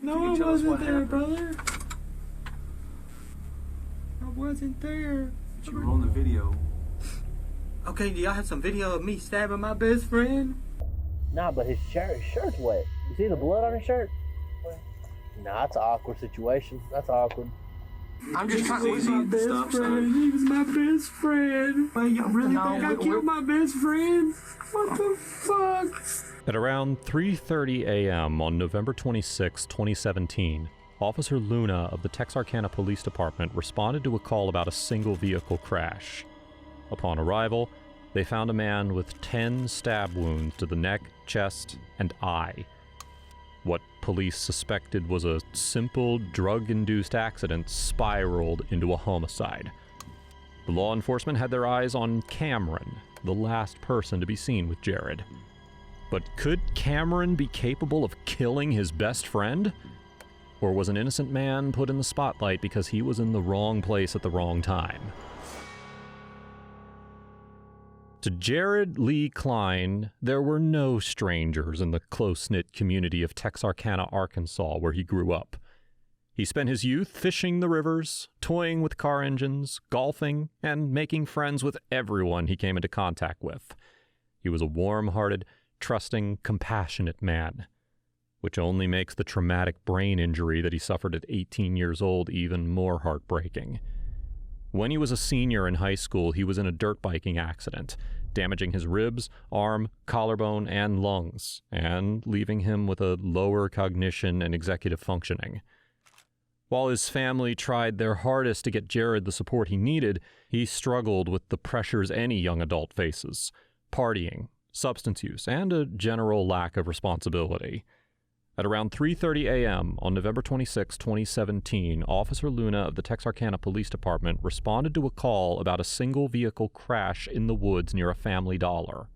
No, I wasn't there, brother. I wasn't there. But you were on the video. Okay, do y'all have some video of me stabbing my best friend? Nah, but his shirt's wet. You see the blood on his shirt? Nah, that's an awkward situation. That's awkward. I'm just trying to see my best friend. He was my best friend. Wait, y'all really think I killed my best friend? What the fuck? At around 3:30 a.m. on November 26, 2017, Officer Luna of the Texarkana Police Department responded to a call about a single vehicle crash. Upon arrival, they found a man with 10 stab wounds to the neck, chest, and eye. What police suspected was a simple drug-induced accident spiraled into a homicide. The law enforcement had their eyes on Cameron, the last person to be seen with Jared. But could Cameron be capable of killing his best friend? Or was an innocent man put in the spotlight because he was in the wrong place at the wrong time? To Jared Lee Klein, there were no strangers in the close-knit community of Texarkana, Arkansas, where he grew up. He spent his youth fishing the rivers, toying with car engines, golfing, and making friends with everyone he came into contact with. He was a warm-hearted, trusting, compassionate man, which only makes the traumatic brain injury that he suffered at 18 years old even more heartbreaking. When he was a senior in high school, he was in a dirt biking accident, damaging his ribs, arm, collarbone, and lungs, and leaving him with a lower cognition and executive functioning. While his family tried their hardest to get Jared the support he needed, he struggled with the pressures any young adult faces: partying, substance use, and a general lack of responsibility. At around 3:30 a.m. on November 26, 2017, Officer Luna of the Texarkana Police Department responded to a call about a single vehicle crash in the woods near a Family Dollar.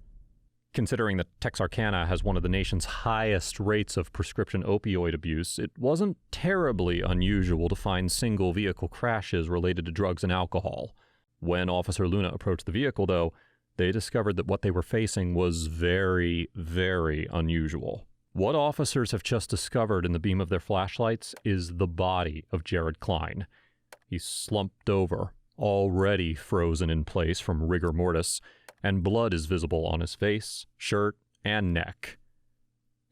Considering that Texarkana has one of the nation's highest rates of prescription opioid abuse, it wasn't terribly unusual to find single vehicle crashes related to drugs and alcohol. When Officer Luna approached the vehicle, though, they discovered that what they were facing was very, very unusual. What officers have just discovered in the beam of their flashlights is the body of Jared Klein. He's slumped over, already frozen in place from rigor mortis, and blood is visible on his face, shirt, and neck.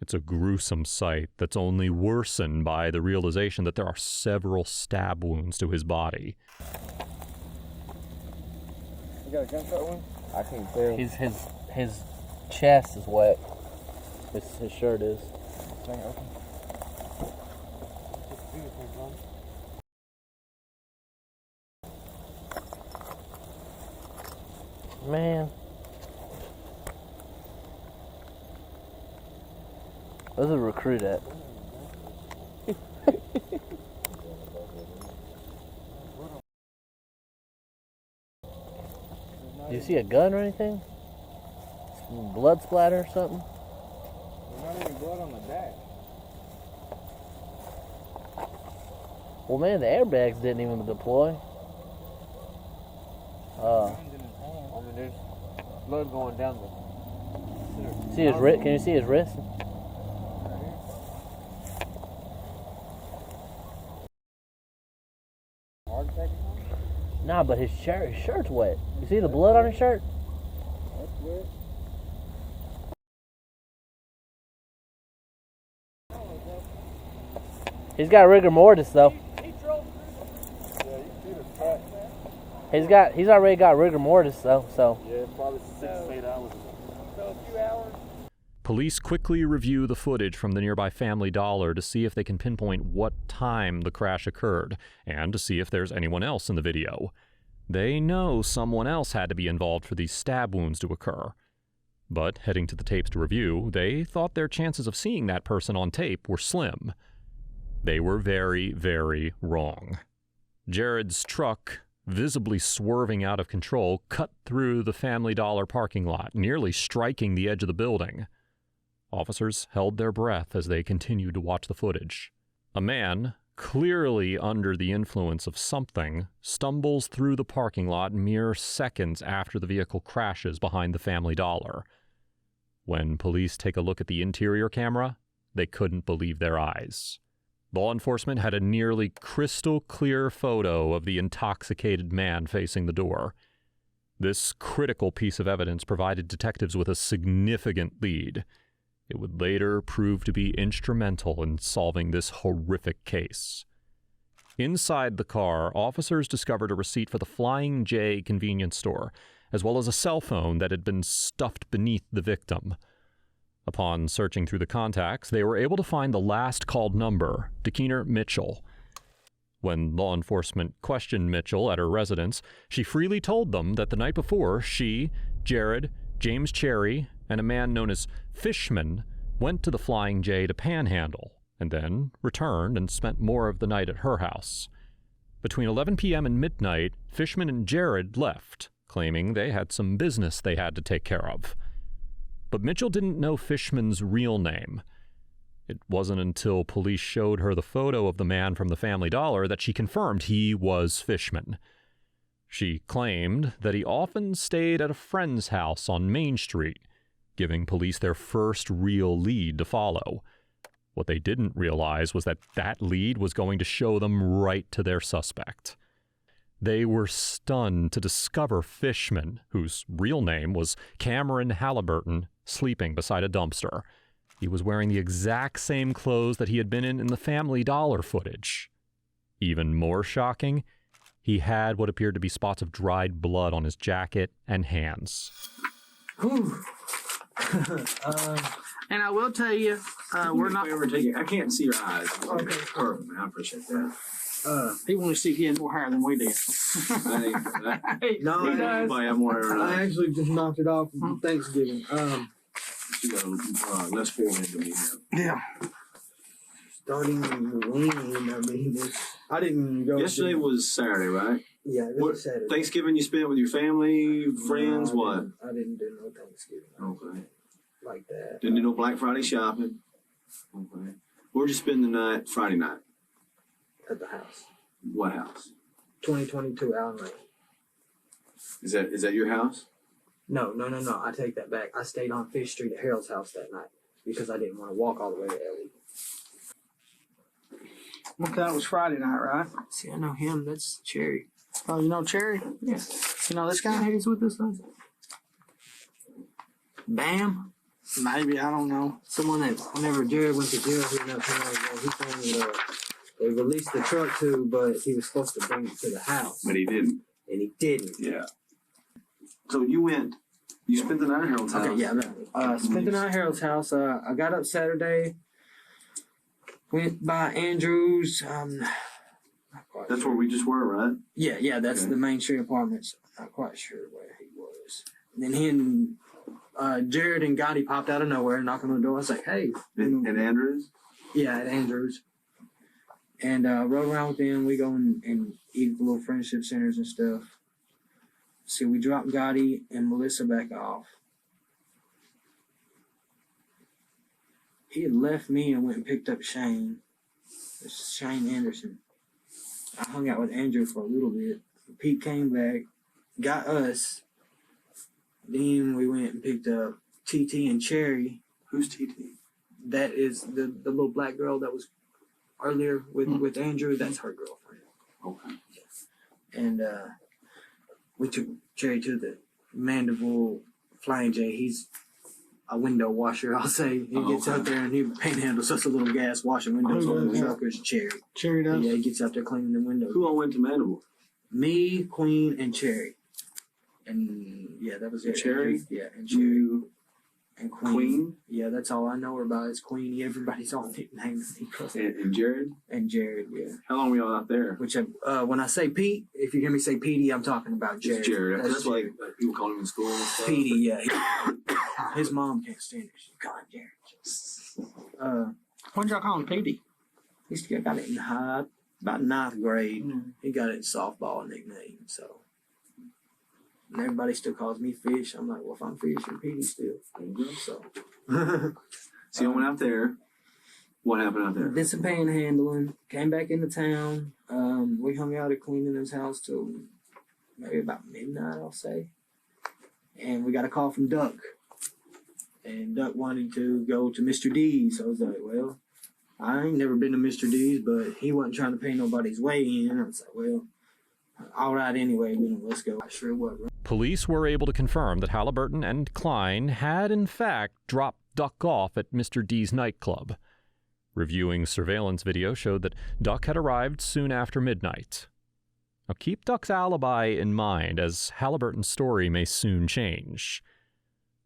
It's a gruesome sight that's only worsened by the realization that there are several stab wounds to his body. You got a gunshot wound? I can't tell. His chest is wet. His shirt is. Man. Where's the recruit at? Do you see a gun or anything? Some blood splatter or something? There's not any blood on the dash. Well, man, the airbags didn't even deploy. I mean, there's blood going down the... See his wrist? Can you see his wrist? Heart attack or something? Nah, but his shirt's wet. You see the blood on his shirt? That's wet. He's got rigor mortis though. He drove through the... Yeah, you see the track. He's already got rigor mortis though, so. Yeah, probably 6 to 8 hours ago. So a few hours. Police quickly review the footage from the nearby Family Dollar to see if they can pinpoint what time the crash occurred, and to see if there's anyone else in the video. They know someone else had to be involved for these stab wounds to occur. But heading to the tapes to review, they thought their chances of seeing that person on tape were slim. They were very, very wrong. Jared's truck, visibly swerving out of control, cut through the Family Dollar parking lot, nearly striking the edge of the building. Officers held their breath as they continued to watch the footage. A man, clearly under the influence of something, stumbles through the parking lot mere seconds after the vehicle crashes behind the Family Dollar. When police take a look at the interior camera, they couldn't believe their eyes. Law enforcement had a nearly crystal clear photo of the intoxicated man facing the door. This critical piece of evidence provided detectives with a significant lead. It would later prove to be instrumental in solving this horrific case. Inside the car, officers discovered a receipt for the Flying J convenience store, as well as a cell phone that had been stuffed beneath the victim. Upon searching through the contacts, they were able to find the last called number, Dekeena Mitchell. When law enforcement questioned Mitchell at her residence, she freely told them that the night before, she, Jared, James Cherry, and a man known as Fishman went to the Flying J to panhandle, and then returned and spent more of the night at her house. Between 11 p.m. and midnight, Fishman and Jared left, claiming they had some business they had to take care of. But Mitchell didn't know Fishman's real name. It wasn't until police showed her the photo of the man from the Family Dollar that she confirmed he was Fishman. She claimed that he often stayed at a friend's house on Main Street, giving police their first real lead to follow. What they didn't realize was that that lead was going to show them right to their suspect. They were stunned to discover Fishman, whose real name was Cameron Halliburton, sleeping beside a dumpster. He was wearing the exact same clothes that he had been in the Family Dollar footage. Even more shocking, he had what appeared to be spots of dried blood on his jacket and hands. And I will tell you, we're not. I can't see your eyes. Okay. Perfect, man. I appreciate that. He wanted to see if he had more hair than we did. No, I have more hair. I actually just knocked it off from Thanksgiving. You got less forehead than we have. Yeah. Starting when, I didn't go. Yesterday was Saturday, right? Yeah, it was Saturday. Thanksgiving you spent with your family, friends, what? I didn't do no Thanksgiving. Okay. Like that. Didn't do no Black Friday shopping. Okay. Where'd you spend the night, Friday night? At the house. What house? 2022 Allen Lane. Is that your house? No. I take that back. I stayed on Fish Street at Harold's house that night because I didn't want to walk all the way to Ellie. Okay, that was Friday night, right? See, I know him. That's Cherry. Oh, you know Cherry? Yeah. You know this guy? He's with us. Bam. Maybe, I don't know. Someone that whenever Jared went to jail here not too long ago, he told me they released the truck too, but he was supposed to bring it to the house. But he didn't. And he didn't. Yeah. So you spent the night at Harold's house? Okay, yeah. Spent the night at Harold's house. I got up Saturday, went by Andrews. That's where we just were, right? Yeah, that's the Main Street Apartments. Not quite sure where he was. And then he and Jared and Gotti popped out of nowhere, knocking on the door. I was like, hey. And Andrews? Yeah, at Andrews. And rode around with them. We go and eat little friendship centers and stuff. So we dropped Gotti and Melissa back off. He had left me and went and picked up Shane. It's Shane Anderson. I hung out with Andrew for a little bit. Pete came back, got us. Then we went and picked up TT and Cherry. Who's TT? That is the little black girl that was earlier with Andrew. That's her girlfriend. Okay. And we took Cherry to the Mandeville Flying J. He's a window washer, I'll say. He gets out there and he panhandles us a little gas washing windows on the truckers. Cherry. Cherry does? Yeah, he gets out there cleaning the windows. Who all went to Mandeville? Me, Queen, and Cherry. And yeah, that was it. Cherry? Yeah, and Cherry. You and Queen. Yeah, that's all I know her by is Queen. Everybody's all nicknames. And Jared? And Jared, yeah. How long were y'all out there? Which, when I say Pete, if you hear me say Petey, I'm talking about Jared. It's Jared. That's Jared. like people call him in school and stuff. Petey, yeah. His mom can't stand it. She's calling Jared. When'd y'all call him Petey? He got it in about 9th grade. He got it in softball nickname, so. And everybody still calls me Fish. I'm like, well, if I'm Fish, you're Petey still. So. So you went out there. What happened out there? Did some panhandling. Came back into town. We hung out at Cleaning's house till maybe about midnight, I'll say. And we got a call from Duck. And Duck wanted to go to Mr. D's. So I was like, well, I ain't never been to Mr. D's, but he wasn't trying to pay nobody's way in. I was like, well, all right anyway, let's go. I sure was. Police were able to confirm that Halliburton and Klein had, in fact, dropped Duck off at Mr. D's nightclub. Reviewing surveillance video showed that Duck had arrived soon after midnight. Now keep Duck's alibi in mind, as Halliburton's story may soon change.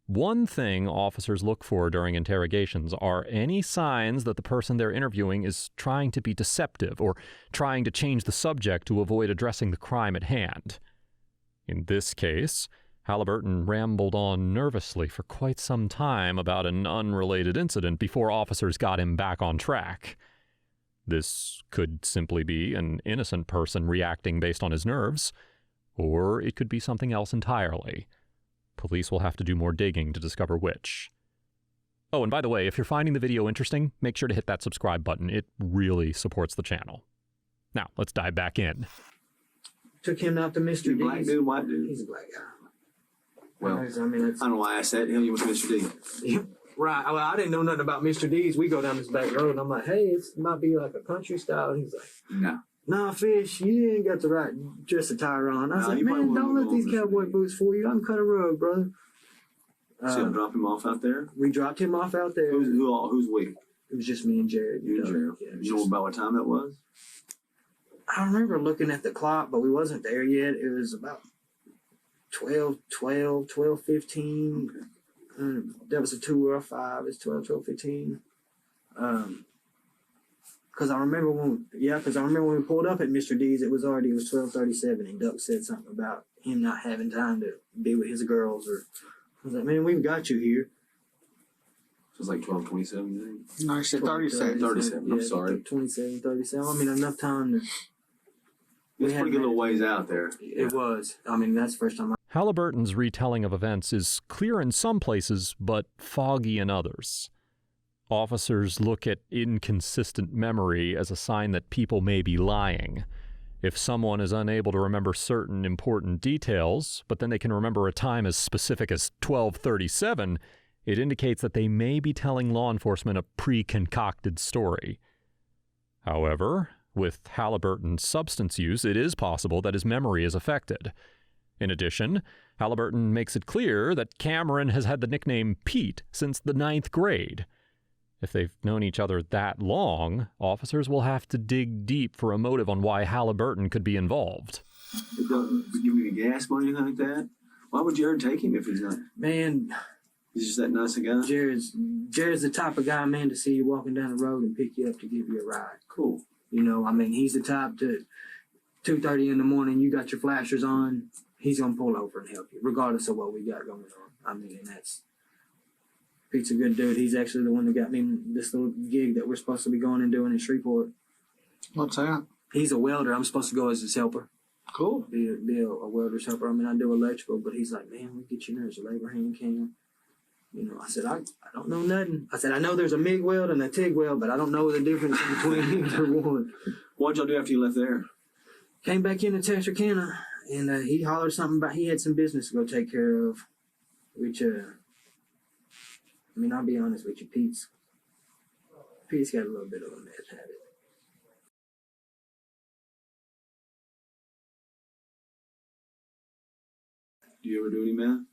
One thing officers look for during interrogations are any signs that the person they're interviewing is trying to be deceptive or trying to change the subject to avoid addressing the crime at hand. In this case, Halliburton rambled on nervously for quite some time about an unrelated incident before officers got him back on track. This could simply be an innocent person reacting based on his nerves, or it could be something else entirely. Police will have to do more digging to discover which. Oh, and by the way, if you're finding the video interesting, make sure to hit that subscribe button. It really supports the channel. Now, let's dive back in. Took him out to Mr. D's. Black dude, white dude? He's a black guy. Well, I don't know why I said him. He was Mr. D. Right. Well, I didn't know nothing about Mr. D's. We go down this back road, and I'm like, hey, it might be like a country style. And he's like, no. Nah, Fish, you ain't got the right dress attire on. I was like, man, don't let these cowboy boots fool you. I'm cut a rug, brother. So drop him off out there? We dropped him off out there. Who's we? It was just me and Jared. You and Jared. Yeah, you know about what time that was? I remember looking at the clock, but we wasn't there yet. It was about 12:15. Okay. That was a 2 or a 5. It's 12:15. Because I remember when we pulled up at Mr. D's, it was 12:37, and Duck said something about him not having time to be with his girls. Or I was like, man, we've got you here. So it's like 12:27. No, I said 37. 37. I'm sorry. 27, 37. I mean, enough time to. It's a pretty good little ways out there. It was. I mean, that's the first time. Halliburton's retelling of events is clear in some places, but foggy in others. Officers look at inconsistent memory as a sign that people may be lying. If someone is unable to remember certain important details, but then they can remember a time as specific as 12:37, it indicates that they may be telling law enforcement a pre-concocted story. However, with Halliburton's substance use, it is possible that his memory is affected. In addition, Halliburton makes it clear that Cameron has had the nickname Pete since the 9th grade. If they've known each other that long, officers will have to dig deep for a motive on why Halliburton could be involved. It doesn't give me the gas money or anything like that. Why would Jared take him if he's not? Man, he's just that nice a guy. Jared's the type of guy, man, to see you walking down the road and pick you up to give you a ride. Cool. You know, I mean, he's the type to 2:30 in the morning, you got your flashers on, he's gonna pull over and help you, regardless of what we got going on. I mean, and Pete's a good dude. He's actually the one that got me this little gig that we're supposed to be going and doing in Shreveport. What's that? He's a welder. I'm supposed to go as his helper. Cool. Be a welder's helper. I mean, I do electrical, but he's like, man, we'll get you in there as a labor hand cam. You know, I said, I don't know nothing. I said, I know there's a MIG weld and a TIG weld, but I don't know the difference between either one. What'd y'all do after you left there? Came back into Texarkana, and he hollered something about he had some business to go take care of, which, I mean, I'll be honest with you, Pete's got a little bit of a meth habit. Do you ever do any meth?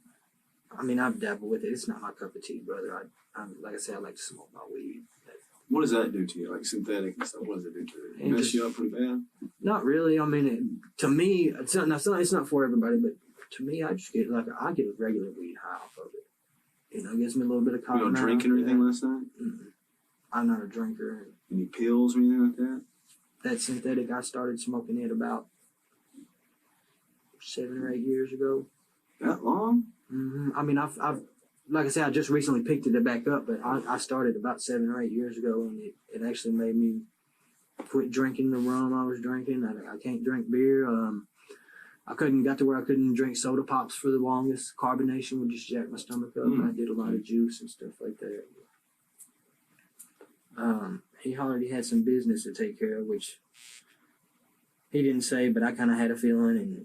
I mean, I've dabbled with it. It's not my cup of tea, brother. I'm like I said, I like to smoke my weed. What does that do to you? Like synthetic and stuff, what does it do to you? It mess you up pretty bad? Not really. I mean, to me, it's not for everybody, but to me, I just get I get a regular weed high off of it. You know, it gives me a little bit of cotton. You don't drink or anything last night? I'm not a drinker. Any pills or anything like that? That synthetic, I started smoking it about 7 or 8 years ago. That long? Mm-hmm. I mean, I've like I said, I just recently picked it back up, but I started about 7 or 8 years ago, and it actually made me quit drinking the rum I was drinking. I can't drink beer. Got to where I couldn't drink soda pops for the longest. Carbonation would just jack my stomach up. I did a lot of juice and stuff like that. He already had some business to take care of, which he didn't say, but I kind of had a feeling. And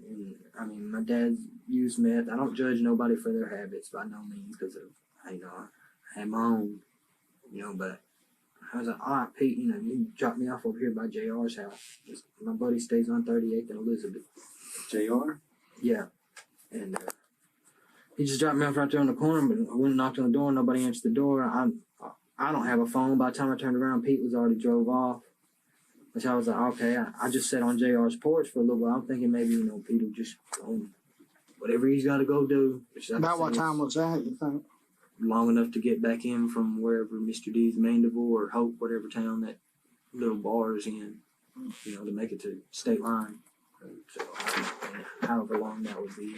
I mean, my dad used meth. I don't judge nobody for their habits by no means, because I had my own, but I was like, all right, Pete, you drop me off over here by JR's house. My buddy stays on 38th and Elizabeth. JR? Yeah. And he just dropped me off right there on the corner, but I went and knocked on the door. Nobody answered the door. I don't have a phone. By the time I turned around, Pete was already drove off. Which I was like, okay, I just sat on JR's porch for a little while. I'm thinking maybe, Pete will just go whatever he's got to go do. About what time was that, you think? Long enough to get back in from wherever Mr. D's Mandeville or Hope, whatever town that little bar is in, to make it to state line. So, however long that would be.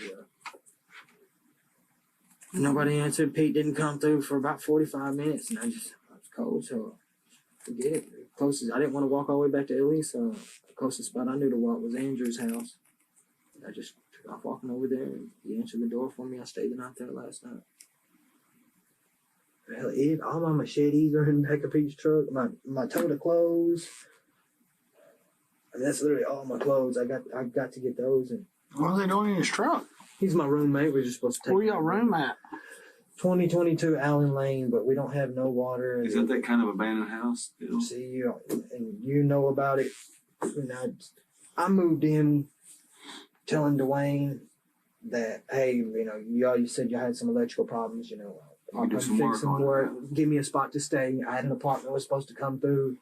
Nobody answered. Pete didn't come through for about 45 minutes, and I was cold, so forget it. I didn't want to walk all the way back to Italy, so the closest spot I knew to walk was Andrew's house. I just took off walking over there, and he answered the door for me. I stayed the night there last night. Well, all my machetes are in the back of Pete's truck. My tote of clothes. And that's literally all my clothes. I got to get those. And what are they doing in his truck? He's my roommate. We're just supposed to take. Where your room at? 2022 Allen Lane, but we don't have no water. Is that kind of abandoned house? See, you know about it. I moved in telling Dwayne that, hey, you said you had some electrical problems, I'll come fix some work. Give me a spot to stay. I had an apartment was supposed to come through.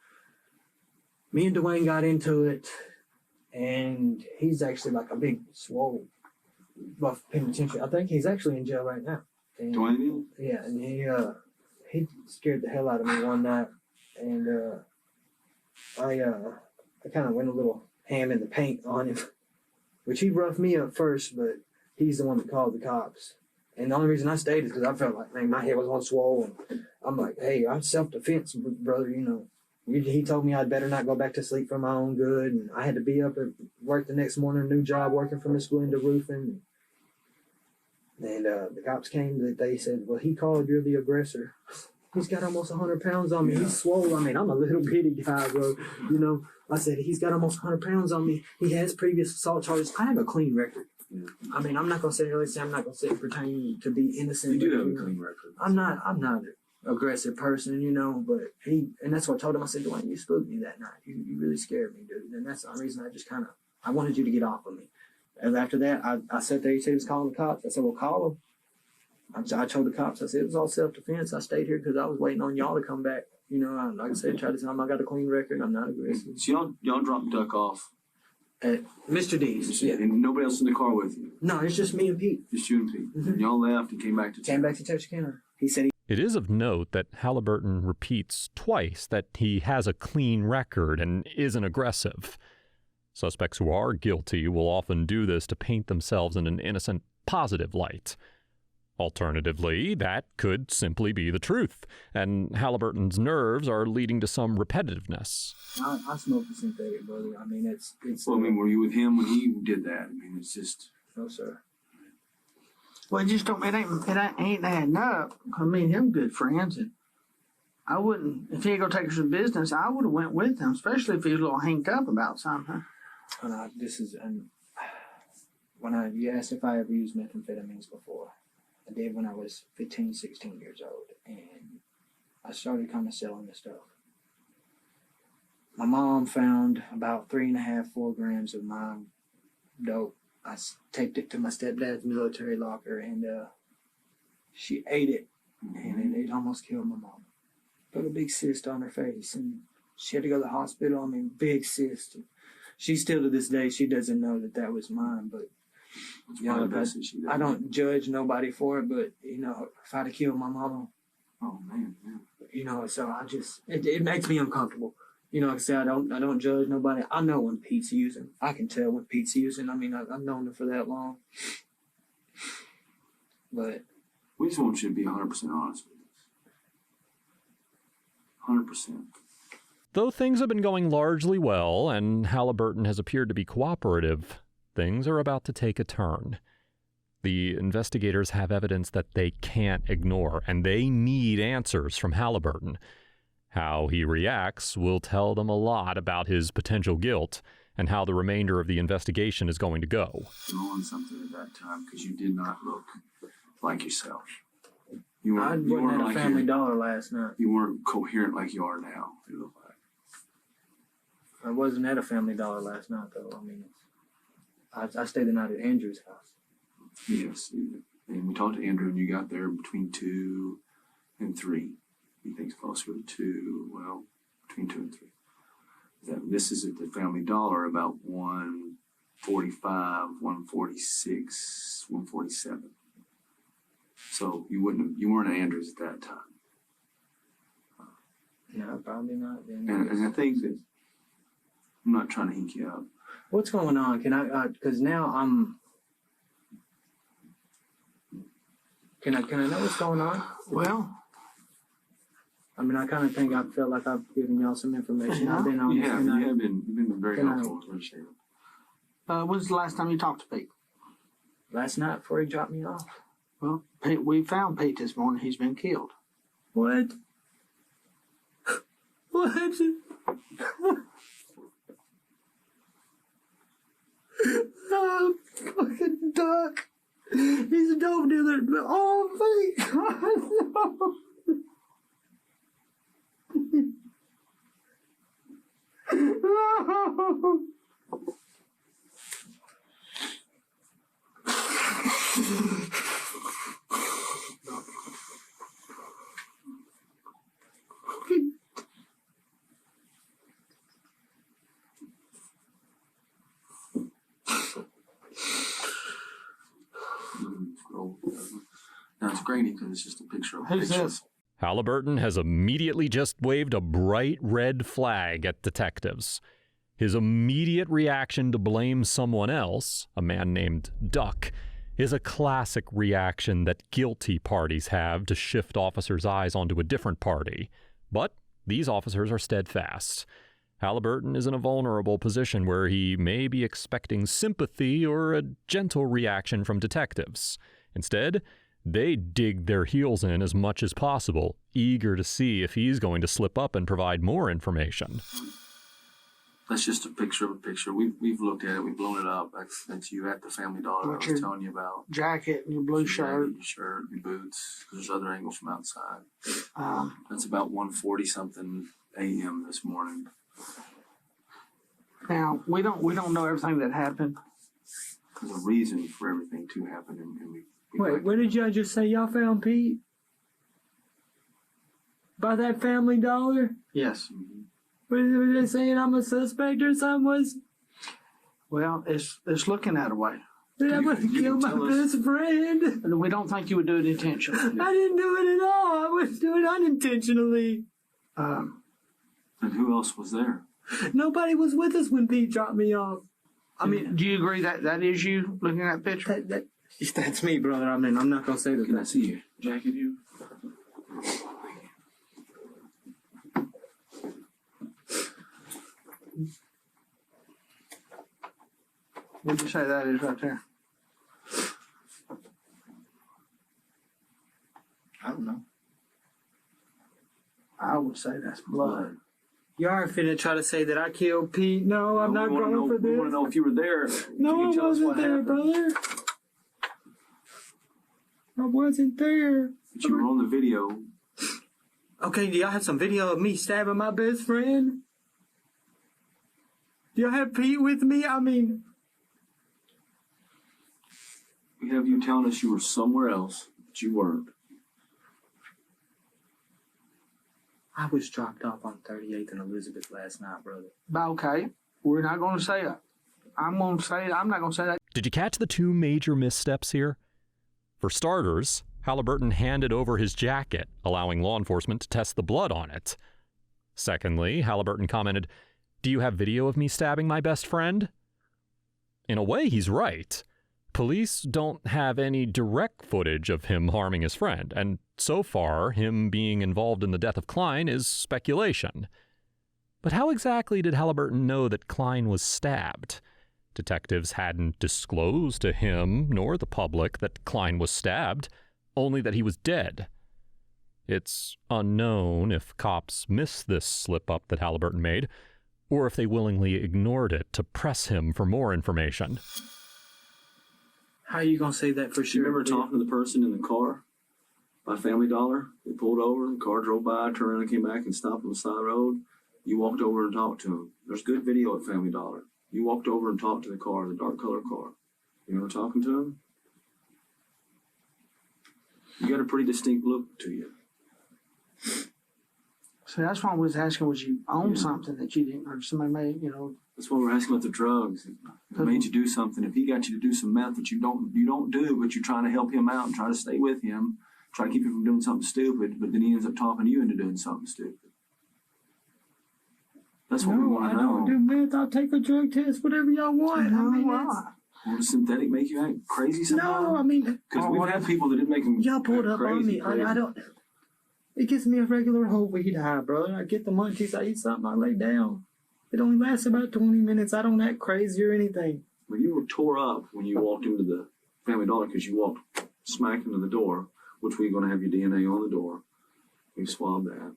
Me and Dwayne got into it, and he's actually like a big, swole, rough penitentiary. I think he's actually in jail right now. And, Dwayne? Yeah, and he scared the hell out of me one night, and I kind of went a little ham in the paint on him, which he roughed me up first, but he's the one that called the cops. And the only reason I stayed is because I felt like, man, my head was on swollen. I'm like, hey, I'm self-defense, brother, He told me I'd better not go back to sleep for my own good, and I had to be up at work the next morning, new job working for Miss Glenda Roofing. And the cops came, they said, well, he called, you're the aggressor. He's got almost 100 pounds on me. Yeah. He's swole. I'm a little bitty guy, bro. I said, he's got almost 100 pounds on me. He has previous assault charges. I have a clean record. Yeah. I'm not going to sit here and say I'm not going to sit and pretend to be innocent. You do have a clean record. I'm not an aggressive person, but and that's what I told him. I said, Dwayne, you spooked me that night. You really scared me, dude. And that's the reason I just I wanted you to get off of me. And after that, I sat there. He said he was calling the cops. I said, well, call them. I told the cops, I said, it was all self-defense. I stayed here because I was waiting on y'all to come back. Like I said, try to tell them I got a clean record. I'm not aggressive. So y'all dropped Duck off? At Mr. D's, yeah. And nobody else in the car with you? No, it's just me and Pete. Just you and Pete. Mm-hmm. And y'all left and came back to Texarkana. He said It is of note that Halliburton repeats twice that he has a clean record and isn't aggressive. Suspects who are guilty will often do this to paint themselves in an innocent, positive light. Alternatively, that could simply be the truth, and Halliburton's nerves are leading to some repetitiveness. I smoke the synthetic, brother. It's... Well, were you with him when he did that? It's just... No, sir. Well, it just don't... It ain't adding up. Them good friends, and I wouldn't... If he go take us to business, I would have went with him, especially if he was a little hanked up about something. You asked if I ever used methamphetamines before. I did when I was 15, 16 years old, and I started kind of selling the stuff. My mom found about 3.5, 4 grams of my dope. I taped it to my stepdad's military locker, and she ate it, and it almost killed my mom. Put a big cyst on her face, and she had to go to the hospital. Big cyst. She still, to this day, she doesn't know that was mine, but I don't judge nobody for it, but, if I'd have killed my mama, oh, man. So I just, it makes me uncomfortable. Like I said, I don't judge nobody. I know when Pete's using. I can tell when Pete's using. I've known him for that long. But we just want you to be 100% honest with us. 100%. Though things have been going largely well, and Halliburton has appeared to be cooperative, things are about to take a turn. The investigators have evidence that they can't ignore, and they need answers from Halliburton. How he reacts will tell them a lot about his potential guilt and how the remainder of the investigation is going to go. You're on something at that time because you did not look like yourself. You I weren't. You wasn't weren't at a like Family Dollar last night. you weren't coherent like you are now. It looked like. I wasn't at a Family Dollar last night, though. I mean, I stayed the night at Andrew's house. Yes, and we talked to Andrew, and you got there between 2 and 3. He thinks closer to 2. Well, between 2 and 3. This is at the Family Dollar about 1:45, 1:46, 1:47. So you weren't at Andrews at that time. No, probably not. Then. And I think that I'm not trying to hink you up. What's going on? Can I? Because now I'm. Can I know what's going on? Well, I mean, I kind of think I felt like I've given y'all some information. I've been on. You have been. You've been very Can I- helpful. Appreciate it. when's the last time you talked to Pete? Last night before he dropped me off. Well, Pete, we found Pete this morning. He's been killed. What? What? Oh, fucking duck. He's a dope dealer. Oh, fake. No. Now it's grainy because it's just a picture of Who's picture. this? Halliburton has immediately just waved a bright red flag at detectives. His immediate reaction to blame someone else, a man named Duck, is a classic reaction that guilty parties have to shift officers' eyes onto a different party. But these officers are steadfast. Halliburton is in a vulnerable position where he may be expecting sympathy or a gentle reaction from detectives. Instead, they dig their heels in as much as possible, eager to see if he's going to slip up and provide more information. That's just a picture of a picture. We've looked at it. We've blown it up. That's you at the Family Dollar What's I was your telling you about. Jacket and your blue shirt. Your shirt, your boots. There's other angles from outside. Um, That's about 1:40 something a.m. this morning. now we don't know everything that happened. There's a reason for everything to happen, and we Wait, what did y'all just say? Y'all found Pete? By that Family Dollar? Yes. Were they saying I'm a suspect or something? Well, it's looking that way. Did I want to You kill can my tell us- best friend? And we don't think you would do it intentionally. I didn't do it at all. I was doing it unintentionally. And who else was there? Nobody was with us when Pete dropped me off. I mean, do you agree that that is you looking at that picture? that's me, brother. I mean, I'm not gonna say Can I that. see you? Jacket you? What'd you say that is right there? I don't know. I would say that's blood. You are finna try to say that I killed Pete? No, I'm not going for We want to this. know if you were there. No, I Can you tell us wasn't what there, happened? brother. I wasn't there. But you were on the video. Okay, do y'all have some video of me stabbing my best friend? Do y'all have Pete with me? I mean, We have you telling us you were somewhere else, but you weren't. I was dropped off on 38th and Elizabeth last night, brother. Okay, we're not going to say that. I'm going to say I'm not going to say that. Did you catch the two major missteps here? For starters, Halliburton handed over his jacket, allowing law enforcement to test the blood on it. Secondly, Halliburton commented, "Do you have video of me stabbing my best friend?" In a way, he's right. Police don't have any direct footage of him harming his friend, and so far, him being involved in the death of Klein is speculation. But how exactly did Halliburton know that Klein was stabbed? Detectives hadn't disclosed to him nor the public that Klein was stabbed, only that he was dead. It's unknown if cops missed this slip-up that Halliburton made, or if they willingly ignored it to press him for more information. How are you gonna say that for Do you sure? remember talking to the person in the car by Family Dollar. They pulled over, the car drove by, turned around and came back and stopped on the side of the road. You walked over and talked to him. There's good video at Family Dollar. You walked over and talked to the car, the dark color car. You remember talking to him? You got a pretty distinct look to you. So that's why I was asking, was you own something that you didn't, or somebody made, That's why we're asking about the drugs. If it made you do something. If he got you to do some meth that you don't do, but you're trying to help him out and try to stay with him, try to keep him from doing something stupid, but then he ends up talking you into doing something stupid. That's what we want to know. I don't do meth. I'll take a drug test, whatever y'all want. Will the synthetic make you act crazy sometimes? No, I mean, because we've had people that didn't make them. Y'all pulled up crazy, on me. I don't. It gives me a regular whole weed high, brother. I get the munchies, I eat something, I lay down. It only lasts about 20 minutes. I don't act crazy or anything. Well, you were tore up when you walked into the Family Dollar because you walked smack into the door, which we're going to have your DNA on the door. We swabbed that.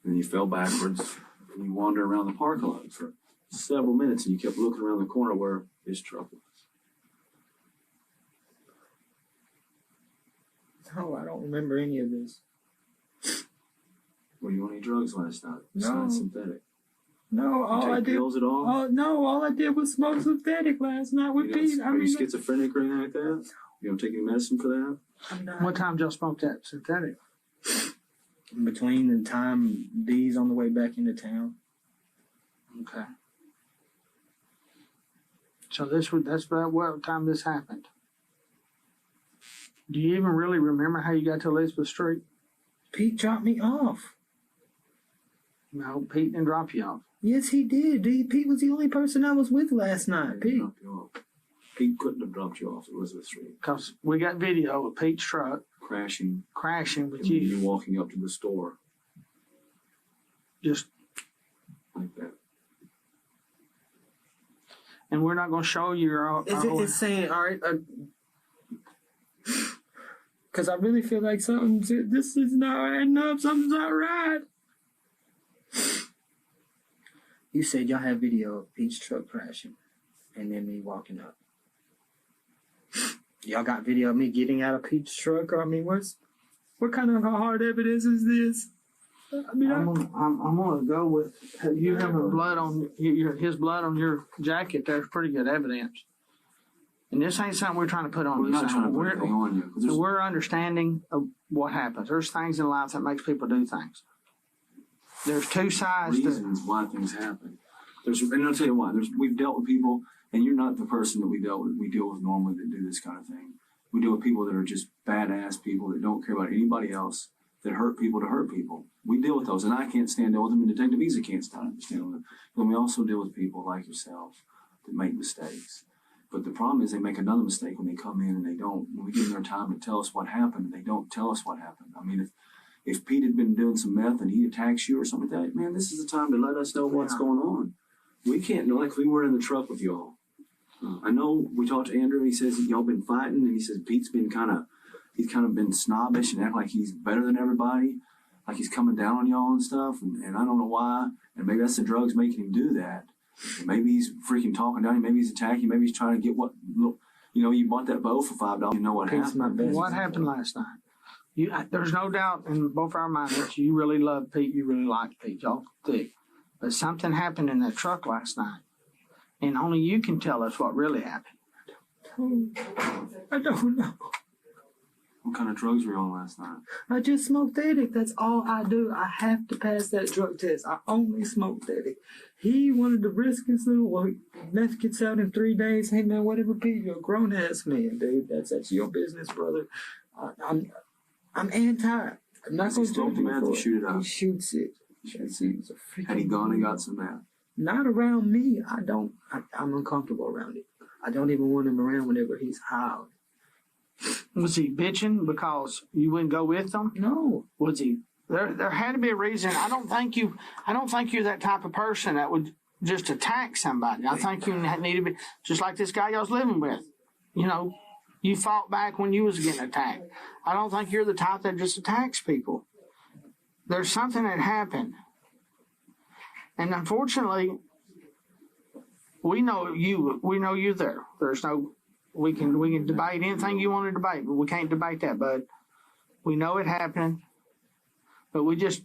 And you fell backwards and you wandered around the parking lot for several minutes and you kept looking around the corner where his truck was. No, I don't remember any of this. Were you on any drugs last night? No. Besides synthetic? No, all I did. Pills at all? No, all I did was smoke synthetic last night with Pete. Are you schizophrenic or anything like that? You don't take any medicine for that? I'm not. What time did y'all smoke that synthetic? Between the time D's on the way back into town. Okay. So that's about what time this happened. Do you even really remember how you got to Elizabeth Street? Pete dropped me off. No, Pete didn't drop you off. Yes, he did. Pete was the only person I was with last night. Pete. Pete couldn't have dropped you off at Elizabeth Street. Because we got video of Pete's truck crashing with you. you. You walking up to the store. Just like that. And we're not going to show you It's saying, all right, because I really feel like this is not adding up. Something's not right. You said y'all have video of Pete's truck crashing and then me walking up. Y'all got video of me getting out of Pete's truck? I mean, what kind of hard evidence is this? I mean, I'm gonna go with you having blood on his blood on your jacket. There's pretty good evidence. And this ain't something we're trying to put on We're you. not trying to put anything on you. So we're understanding of what happens. There's things in life that makes people do things. There's two sides reasons why things happen. And I'll tell you why. We've dealt with people, and you're not the person that we deal with normally that do this kind of thing. We deal with people that are just badass people that don't care about anybody else, that hurt people to hurt people. We deal with those, and I can't stand dealing with them, and Detective Visa can't stand with them. But we also deal with people like yourself that make mistakes. But the problem is they make another mistake when they come in and when we give them their time to tell us what happened, and they don't tell us what happened. I mean, if Pete had been doing some meth and he attacks you or something like that, man, this is the time to let us know what's going on. We can't know, like we were in the truck with y'all. I know we talked to Andrew and he says y'all been fighting, and he says Pete's been he's kind of been snobbish and act like he's better than everybody, like he's coming down on y'all and stuff, and I don't know why, and maybe that's the drugs making him do that. And maybe he's freaking talking down you, maybe he's attacking you, maybe he's trying to get you bought that bow for $5, you know what happened. What happened last night? There's no doubt in both our minds that you really love Pete, you really like Pete, y'all thick. But something happened in that truck last night, and only you can tell us what really happened. I don't know. What kind of drugs were you on last night? I just smoked Eddie. That's all I do. I have to pass that drug test. I only smoked Eddie. He wanted to risk his little meth gets out in 3 days. Hey man, whatever, Pete, you're a grown ass man, dude. That's your business, brother. I'm anti. I'm not going to smoke the meth and shoot it up. He shoots it. Had he gone and got some meth? Not around me. I'm uncomfortable around it. I don't even want him around whenever he's high. Was he bitching because you wouldn't go with them? No. Was he? There had to be a reason. I don't think you're that type of person that would just attack somebody. I think you need to be just like this guy y'all was living with. You fought back when you was getting attacked. I don't think you're the type that just attacks people. There's something that happened. And unfortunately, we know you there. There's no, we can debate anything you want to debate, but we can't debate that, bud. We know it happened, but we just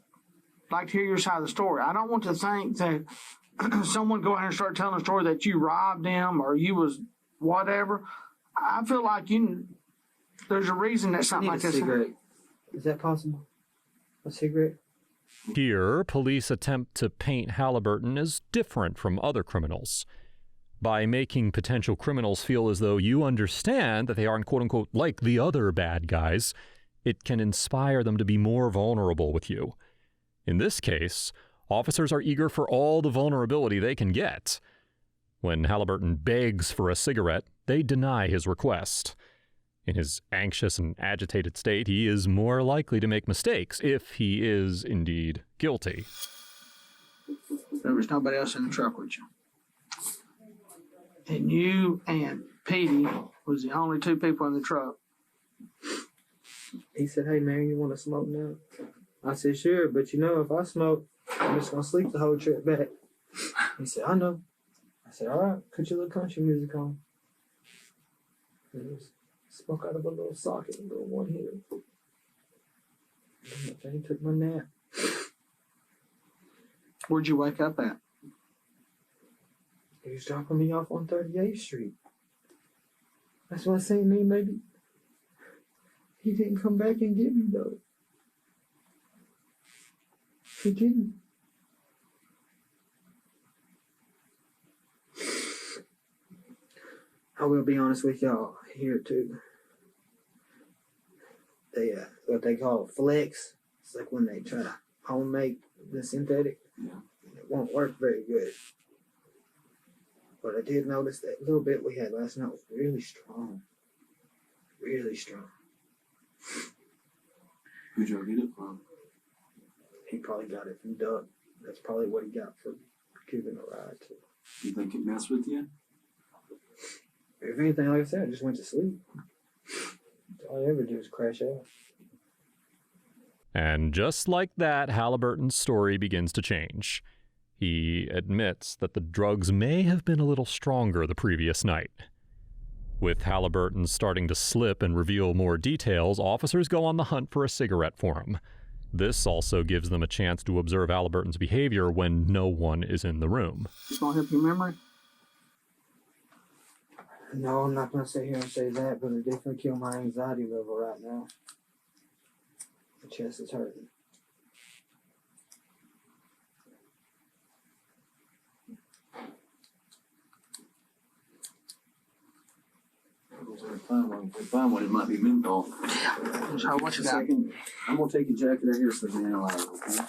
like to hear your side of the story. I don't want to think that someone go ahead and start telling a story that you robbed him or you was whatever. I feel like there's a reason that something like this. Cigarette. Is that possible? A cigarette? Here, police attempt to paint Halliburton as different from other criminals by making potential criminals feel as though you understand that they aren't quote-unquote like the other bad guys. It can inspire them to be more vulnerable with you. In this case, officers are eager for all the vulnerability they can get. When Halliburton begs for a cigarette, they deny his request. In his anxious and agitated state, he is more likely to make mistakes if he is indeed guilty. There was nobody else in the truck with you. And you and Petey was the only two people in the truck. He said, "Hey man, you want to smoke now?" I said, "Sure, but if I smoke, I'm just gonna sleep the whole trip back." He said, "I know." I said, "All right, put your little country music on." Smoke out of a little socket, a little one hitter. And he took my nap. Where'd you wake up at? He was dropping me off on 38th Street. That's what I say, man, maybe he didn't come back and get me, though. He didn't. I will be honest with y'all here, too. They, what they call flex. It's like when they try to home make the synthetic. Yeah. It won't work very good. But I did notice that little bit we had last night was really strong. Really strong. Who'd y'all get it from? He probably got it from Doug. That's probably what he got for giving a ride to. You think it messed with you? If anything, like I said, I just went to sleep. All I ever do is crash out. And just like that, Halliburton's story begins to change. He admits that the drugs may have been a little stronger the previous night. With Halliburton starting to slip and reveal more details, officers go on the hunt for a cigarette for him. This also gives them a chance to observe Halliburton's behavior when no one is in the room. It's going to help your memory? No, I'm not going to sit here and say that, but it definitely killed my anxiety level right now. My chest is hurting. If we find one, it might be menthol. So what you got? Second, I'm going to take your jacket out here so they analyze it, okay?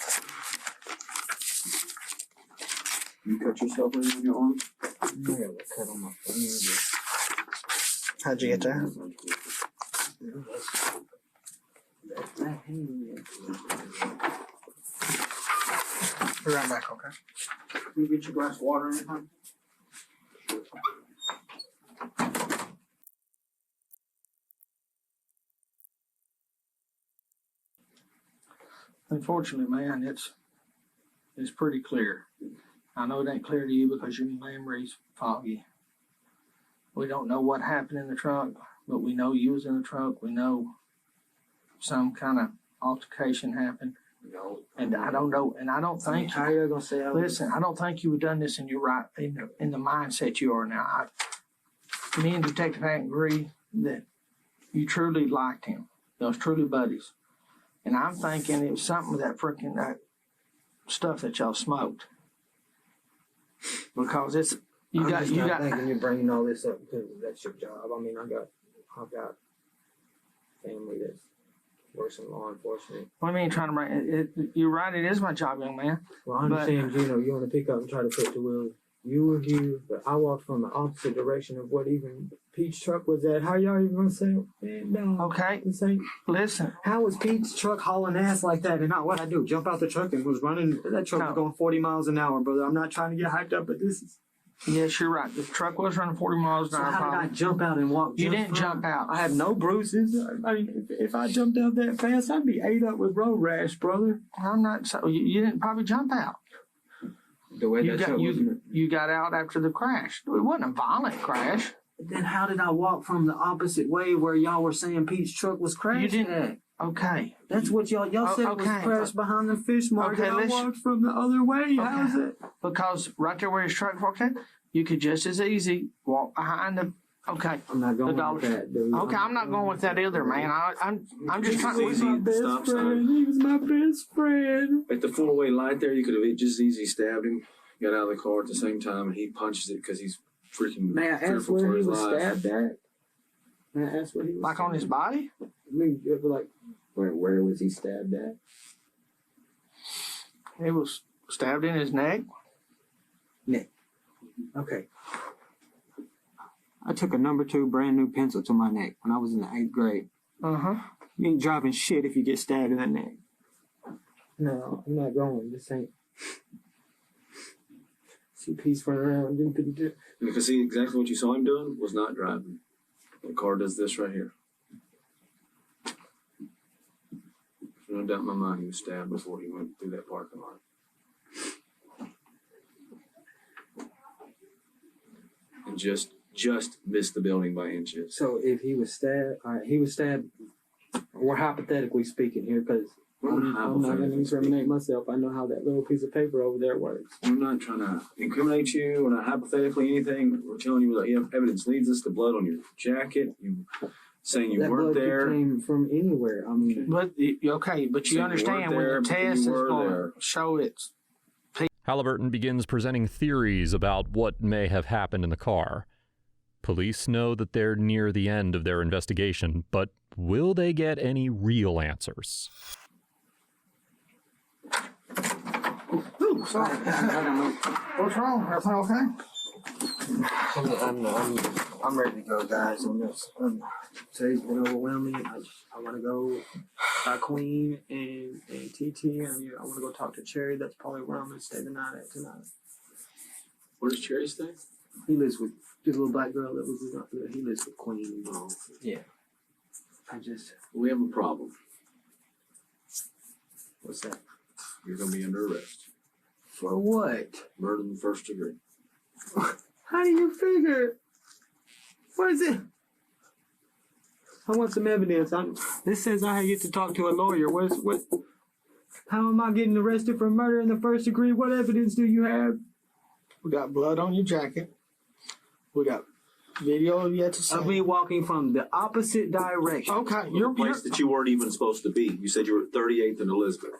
You cut yourself in your arm? I got a cut on my finger. How'd you get there? Be right back, okay? Can you get your glass of water or anything? Unfortunately, man, it's pretty clear. I know it ain't clear to you because your memory's foggy. We don't know what happened in the truck, but we know you was in the truck. We know some kind of altercation happened. No. And I don't know, and I don't think. How are you gonna say? Listen, I don't think you would have done this in your right in the mindset you are now. Me and Detective Hank agree that you truly liked him. Those truly buddies. And I'm thinking it was something with that freaking that stuff that y'all smoked. Because it's you got thinking you're bringing all this up because that's your job. I mean, I got family that works in law enforcement. What do you mean trying to bring it? You're right. It is my job, young man. Well, I understand. You want to pick up and try to put the wheel. You were here, but I walked from the opposite direction of what even Pete's truck was at. How y'all even gonna say, man, no? Okay, listen. How was Pete's truck hauling ass like that? And what I do? Jump out the truck and was running. That truck was going 40 miles an hour, brother. I'm not trying to get hyped up, but this is. Yes, you're right. The truck was running 40 miles an hour. So how did I jump out and walk? You didn't jump out. I have no bruises. I mean, if I jumped out that fast, I'd be ate up with road rash, brother. I'm not. So you didn't probably jump out. The way you got out after the crash. It wasn't a violent crash. Then how did I walk from the opposite way where y'all were saying Pete's truck was crashed? Okay. That's what y'all said okay. was pressed behind the fish market. Okay, I let's- walked from the other way. How's Okay. it? Because right there where his truck parked at, you could just as easy walk behind the. Okay. I'm not going The with dollar- that, dude. Okay, I'm not going with that either, man. I'm just trying He was my Easy best stop sign. friend. He was my best friend. At the 4-way light there, you could have just easy stabbed him, got out of the car at the same time, and he punches it because he's freaking May I ask fearful where for he his was life. stabbed at? May I ask where he was like on his body. I mean, like, where was he stabbed at? He was stabbed in his neck. Okay. I took a number 2 brand new pencil to my neck when I was in the 8th grade. You You ain't dropping shit if you get stabbed in the neck. No, I'm not going. This ain't. See peace run around. You can see exactly what you saw him doing was not driving. The car does this right here. There's no doubt in my mind he was stabbed before he went through that parking lot. And just missed the building by inches. So if he was stabbed, all right, he was stabbed. We're hypothetically speaking here because I'm not going to Hypothetically incriminate myself. I know how that little piece of paper over there works. We're not trying to incriminate you. We're not hypothetically anything. We're telling you that evidence leads us to blood on your jacket. You saying you that weren't blood there. came from anywhere. I mean, But okay, but you So you understand weren't when there, the but you test is were going there. to show it's. Halliburton begins presenting theories about what may have happened in the car. Police know that they're near the end of their investigation, but will they get any real answers? Ooh, sorry. What's wrong? Everything okay? I'm ready to go, guys. Today's been overwhelming. I want to go by Queen and TT. I want to go talk to Cherry. That's probably where I'm going to stay the night at tonight. Where does Cherry stay? He lives with this little black girl that was he lives with Queen. Oh. Yeah. We have a problem. What's that? You're going to be under arrest. For what? Murder in the first degree. How do you figure? What is it? I want some evidence. This says I get to talk to a lawyer. What? How am I getting arrested for murder in the first degree? What evidence do you have? We got blood on your jacket. We got video yet to see. Of me walking from the opposite direction. Okay, The place that you weren't even supposed to be. You said you were at 38th and Elizabeth.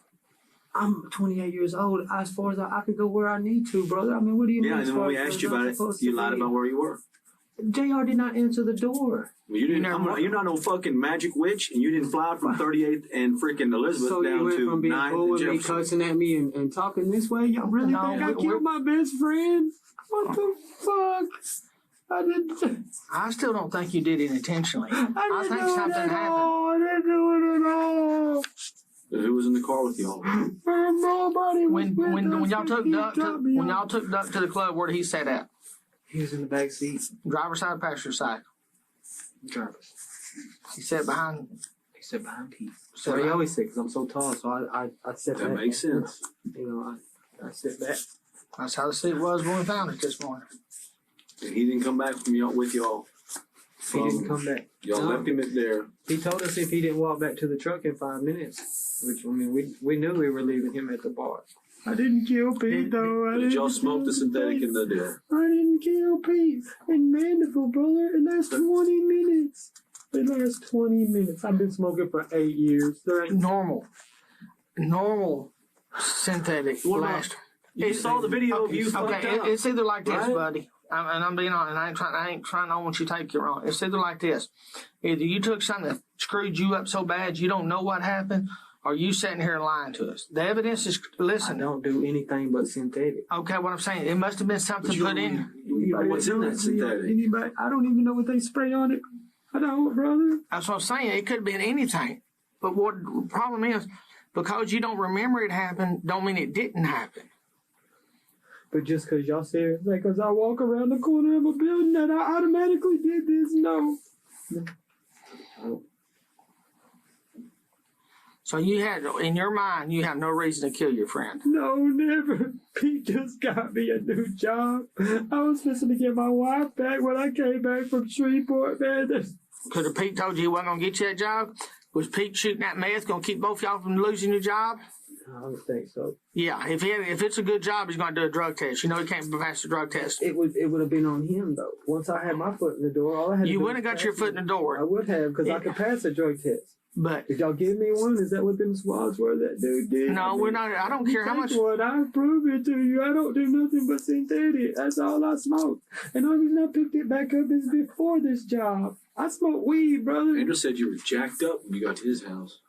I'm 28 years old. As far as I could go where I need to, brother. I mean, what do you mean? Yeah, and as then far when we as asked you I'm about it, supposed you to lied be? about where you were. JR did not answer the door. Well, you didn't. You're not no fucking magic witch, and you didn't fly from 38th and freaking Elizabeth So you down went to from being 9th cool and with me, Jefferson. cussing at me, and talking this way? Y'all really No, think I we- killed my best friend? What the fuck? I didn't. I still don't think you did it intentionally. I didn't think do something it at happened. all. I didn't do it at all. Who was in the car with y'all? Nobody was When with when us. y'all took He Duck to, dropped me when off. y'all took Duck to the club, where did he sit at? He was in the back seat. Driver's side, passenger side. Driver's. He sat behind. He said behind Pete. Sat So he behind. always said, because I'm so tall, so I sit That back. makes sense. You know, I sit back. That's how the seat was when we found it this morning. And he didn't come back from y'all with y'all. He didn't come back. Y'all No. left him at there. He told us if he didn't walk back to the truck in 5 minutes, which, I mean, we knew we were leaving him at the bar. I didn't kill Pete, though. Did y'all smoke the synthetic in the deal? I didn't kill Pete. In Mandeville, brother. It lasts 20 minutes. It lasts 20 minutes. I've been smoking for 8 years. There ain't Normal synthetic What about- last. You saw the video of you fucked Okay, up. it's either like this, right? buddy. And I'm being honest. And I ain't trying. I don't want you to take it wrong. It's either like this. Either you took something that screwed you up so bad you don't know what happened, or you sitting here lying to us. The evidence is. I Listen. don't do anything but synthetic. Okay, what I'm saying, it must have been something put in. You know what's in that synthetic? Anybody? I don't even know what they spray on it. I don't, brother. That's what I'm saying. It could have been anything. But what the problem is, because you don't remember it happened, don't mean it didn't happen. But just because y'all say it, like, because I walk around the corner of a building that I automatically did this, no. So you had, in your mind, you have no reason to kill your friend. No, never. Pete just got me a new job. I was supposed to get my wife back when I came back from Shreveport, man. Could have Pete told you he wasn't going to get you that job? Was Pete shooting that meth going to keep both y'all from losing your job? I don't think so. Yeah, if it's a good job, he's going to do a drug test. You know he can't pass the drug test. It would have been on him though. Once I had my foot in the door, all I had to You do wouldn't have was got your pass foot in the door. I would have, because I could pass a drug test. But If y'all give me one, is that what them swabs were that dude did? no, we're not. I don't care how much. One, I prove it to you. I don't do nothing but synthetic. That's all I smoke. And the only reason I picked it back up is before this job. I smoke weed, brother. Andrew said you were jacked up when you got to his house.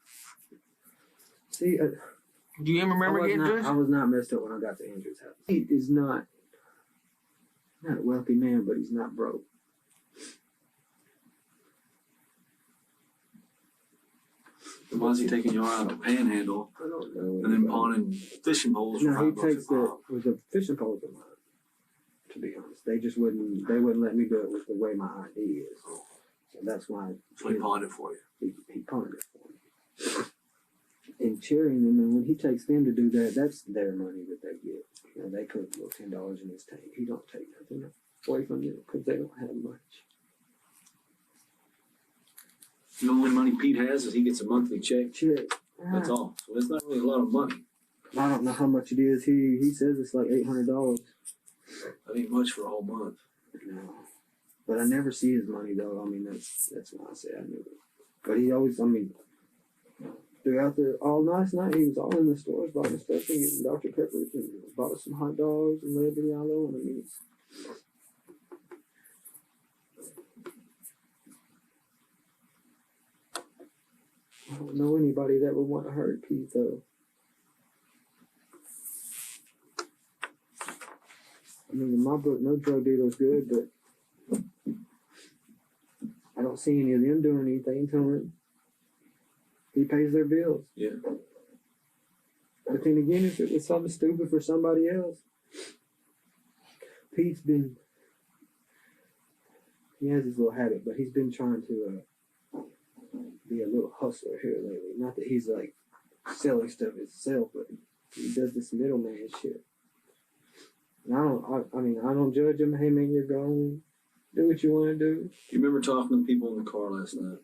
See, Do you remember getting to I it? was not messed up when I got to Andrew's house. He is not a wealthy man, but he's not broke. Why is he taking you out of a panhandle I don't know. and then pawning fishing poles for No, he $5 takes a pop? the fishing poles of mine. To be honest, they wouldn't let me do it with the way my ID is. So that's why So he pawned it for you. he pawned it for me. And cheering them, and when he takes them to do that, that's their money that they get. You know, they put a little $10 in his tank. He don't take nothing away from them because they don't have much. The only money Pete has is he gets a monthly check. Check. That's all. So it's not really a lot of money. I don't know how much it is. He says it's like $800. That ain't much for a whole month. No. But I never see his money though. I mean, that's why I say I knew it. But he always, throughout all last night, he was all in the stores buying stuff and getting Dr. Peppers and bought some hot dogs and Liberty Yellow. And I mean, I don't know anybody that would want to hurt Pete though. I mean, in my book, no drug dealer's good, but I don't see any of them doing anything to him. He pays their bills. Yeah. But then again, if it was something stupid for somebody else, he has his little habit, but he's been trying to be a little hustler here lately. Not that he's like selling stuff himself, but he does this middleman shit. And I don't judge him. Hey man, you're gone. Do what you want to do. Do you remember talking to people in the car last night?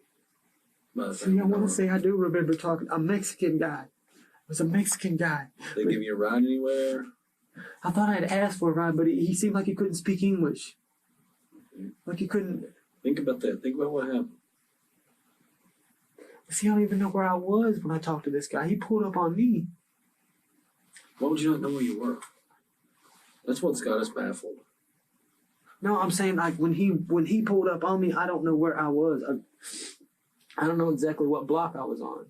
See, I want to say I do remember talking. A Mexican guy. It was a Mexican guy. They give you a ride anywhere? I thought I had asked for a ride, but he seemed like he couldn't speak English. Like he couldn't. Think about that. Think about what happened. See, I don't even know where I was when I talked to this guy. He pulled up on me. Why would you not know where you were? That's what's got us baffled. No, I'm saying like when he pulled up on me, I don't know where I was. I don't know exactly what block I was on.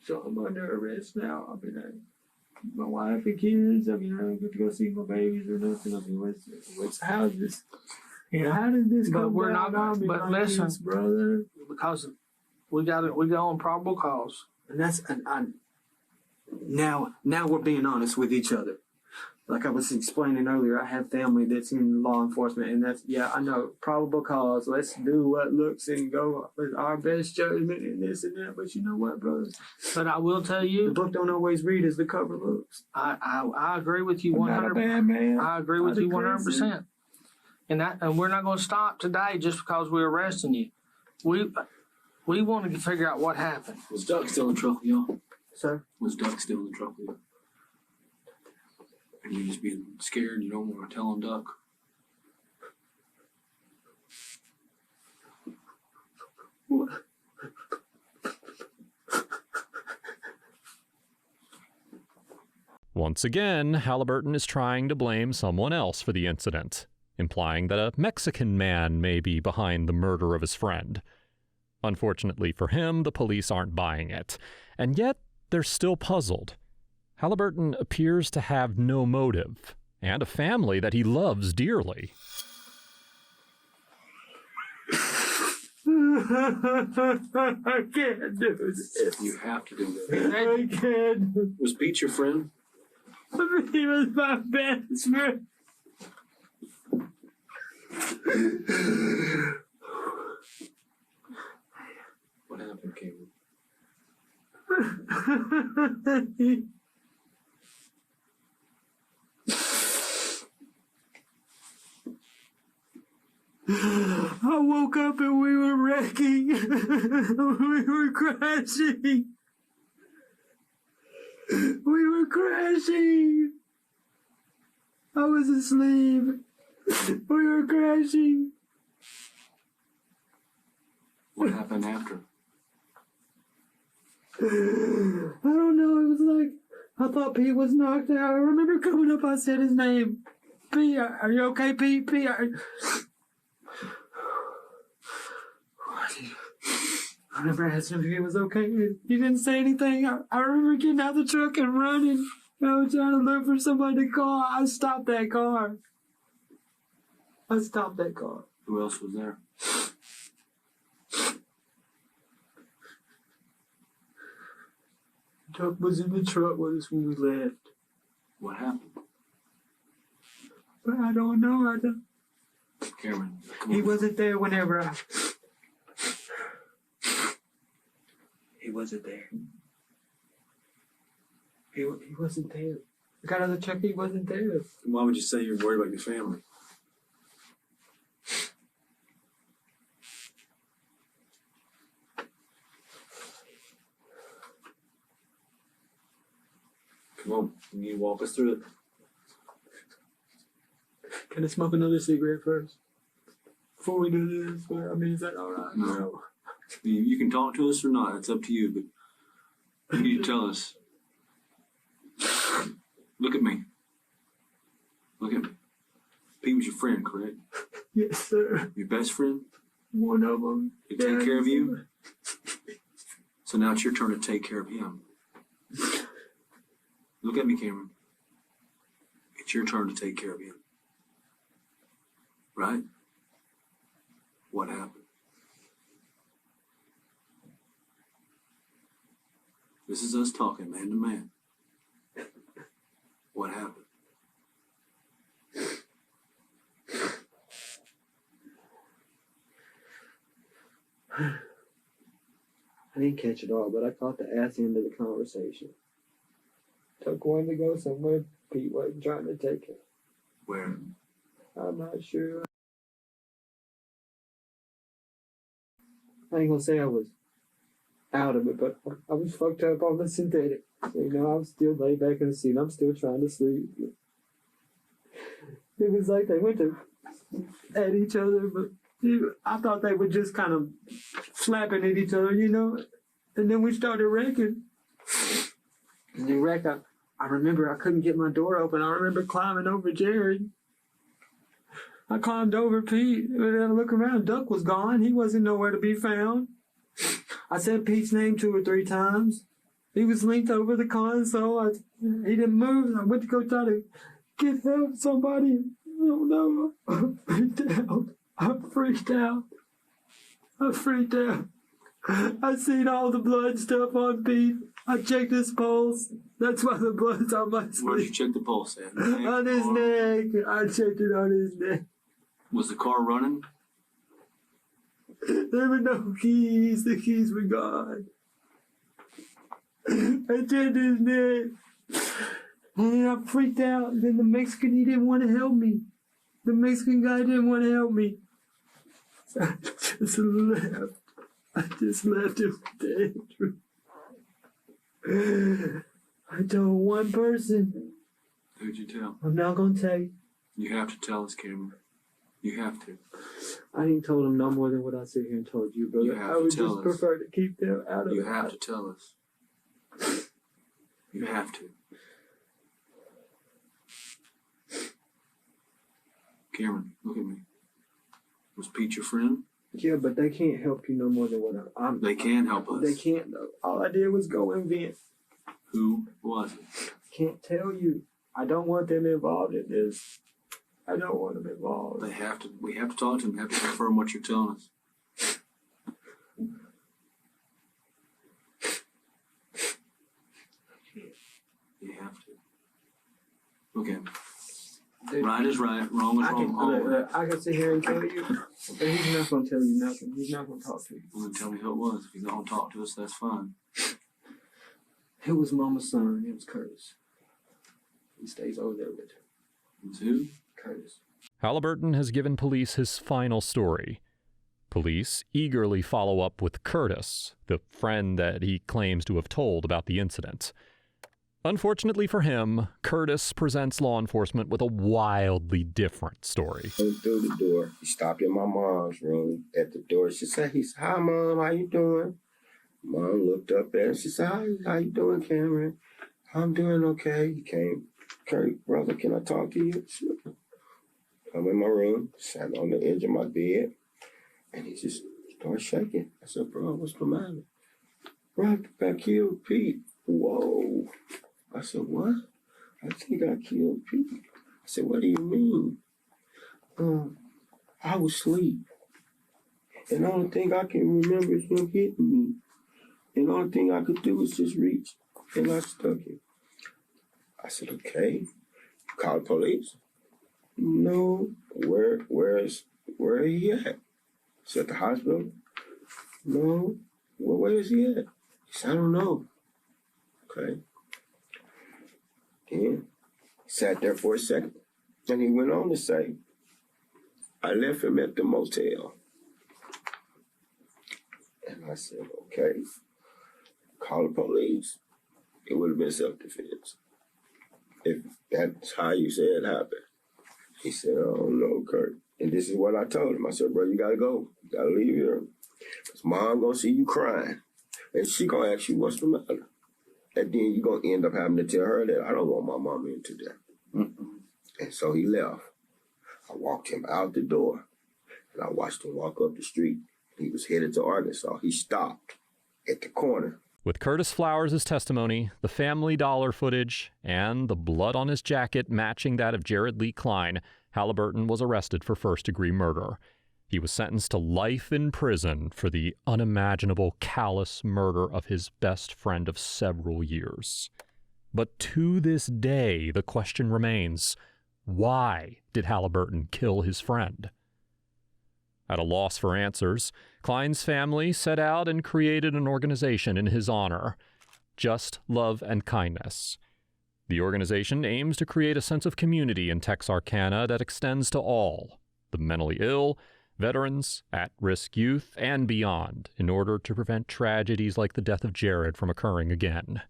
So I'm under arrest now. I mean, my wife and kids. I mean, I don't get to go see my babies or nothing. I mean, how is this? Yeah. How did this But come we're down not. on me, But my listen, kids, brother. because we go on probable cause. And that's now we're being honest with each other. Like I was explaining earlier, I have family that's in law enforcement, and that's I know probable cause. Let's do what looks and go with our best judgment and this and that. But you know what, brother? But I will tell The you, book don't always read as the cover looks. I agree with you I'm not a 100. bad man. I agree with I'd you agree, 100%. And we're not going to stop today just because we're arresting you. We want to figure out what happened. Was Duck still in trouble, y'all? Sir? Was Duck still in trouble, y'all? And you just being scared, you don't want to tell him Duck? What? Once again, Halliburton is trying to blame someone else for the incident, implying that a Mexican man may be behind the murder of his friend. Unfortunately for him, the police aren't buying it, and yet they're still puzzled. Halliburton appears to have no motive, and a family that he loves dearly. I can't do this. You have to do that. I can't. Was Pete your friend? He was my best friend. What happened, Caleb? I woke up and we were wrecking. We were crashing. We were crashing. I was asleep. We were crashing. What happened after? I don't know. It was like, I thought Pete was knocked out. I remember coming up, I said his name. Pete, are you okay, Pete? Pete, I remember asking him if he was okay. He didn't say anything. I remember getting out of the truck and running. I was trying to look for somebody to call. I stopped that car. Who else was there? Chuck was in the truck with us when we left. What happened? But I don't know. Cameron, come He on. wasn't there whenever I... He wasn't there. He wasn't there. I got out of the truck, he wasn't there. Why would you say you're worried about your family? Come on, can you walk us through it? Can I smoke another cigarette first? Before we do this? I mean, is that alright? No. You can talk to us or not, it's up to you, but you need to tell us. Look at me. Look at me. Pete was your friend, correct? Yes, sir. Your best friend? One of them. He take care of you? So now it's your turn to take care of him. Look at me, Cameron. It's your turn to take care of him. Right? What happened? This is us talking man to man. What happened? I didn't catch it all, but I caught the ass end of the conversation. Took one to go somewhere Pete wasn't trying to take it. Where? I'm not sure. I ain't gonna say I was out of it, but I was fucked up on the synthetic. You know, I'm still laid back in the seat. I'm still trying to sleep. It was like they went to at each other, but I thought they were just kind of flapping at each other, you know. And then we started wrecking. And the wreck, I remember I couldn't get my door open. I remember climbing over Jared. I climbed over Pete, and then I look around. Duck was gone. He wasn't nowhere to be found. I said Pete's name 2 or 3 times. He was linked over the console. He didn't move. I went to go try to get help. Somebody. I don't know. I freaked out. I seen all the blood stuff on Pete. I checked his pulse. That's why the blood's on my sleeve. Where'd you check the pulse at? On his neck. I checked it on his neck. Was the car running? There were no keys. The keys were gone. I checked his neck. And then I freaked out. And then the Mexican, he didn't want to help me. The Mexican guy didn't want to help me. So I just left. I just left him with Andrew. I told one person. Who'd you tell? I'm not going to tell you. You have to tell us, Cameron. You have to. I ain't told him no more than what I sit here and told you, brother. You have I to would tell just us. prefer to keep them out of it. You have to tell us. You have to. Cameron, look at me. Was Pete your friend? Yeah, but they can't help you no more than what I'm. They can help us. They can't, though. All I did was go and vent. Who was it? Can't tell you. I don't want them involved in this. I don't want them involved. They have to. We have to talk to them. We have to confirm what you're telling us. You have to. Look at me. Dude, Right is right. Wrong is wrong. I can sit here and tell you, but he's not going to tell you nothing. He's not going to talk to you. Well, then tell me who it was. If you don't talk to us, that's fine. It was Mama's son. It was Curtis. He stays over there with her. It's who? Curtis. Halliburton has given police his final story. Police eagerly follow up with Curtis, the friend that he claims to have told about the incident. Unfortunately for him, Curtis presents law enforcement with a wildly different story. Came through the door. He stopped in my mom's room at the door. She said, "Hi, Mom, how you doing?" Mom looked up at him. She said, "Hi, how you doing, Cameron?" "I'm doing okay." He came, "Kurt, brother, can I talk to you?" Sure. I'm in my room, sat on the edge of my bed, and he just started shaking. I said, "Bro, what's the matter?" "Bro, I killed Pete." "Whoa." I said, "What?" "I think I killed Pete." I said, "What do you mean?" "I was asleep. And the only thing I can remember is him hitting me. And the only thing I could do was just reach, and I stuck him." I said, "Okay. Call the police?" "No. Where is he at?" "He's at the hospital." "No. Well, where is he at?" He said, "I don't know." Okay. Then he sat there for a second, and he went on to say, "I left him at the motel." And I said, "Okay, call the police." It would have been self-defense if that's how you said it happened. He said, "I don't know, Kurt." And this is what I told him. I said, "Bro, you gotta go. You gotta leave here. Because Mom gonna see you crying. And she gonna ask you what's the matter. And then you gonna end up having to tell her that I don't want my mom into that." And so he left. I walked him out the door, and I watched him walk up the street. He was headed to Arkansas. He stopped at the corner. With Curtis Flowers' testimony, the family dollar footage, and the blood on his jacket matching that of Jared Lee Klein, Halliburton was arrested for first-degree murder. He was sentenced to life in prison for the unimaginable, callous murder of his best friend of several years. But to this day, the question remains, why did Halliburton kill his friend? At a loss for answers, Klein's family set out and created an organization in his honor, Just Love and Kindness. The organization aims to create a sense of community in Texarkana that extends to all, the mentally ill, veterans, at-risk youth, and beyond, in order to prevent tragedies like the death of Jared from occurring again.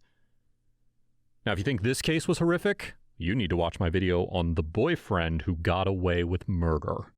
Now, if you think this case was horrific, you need to watch my video on the boyfriend who got away with murder.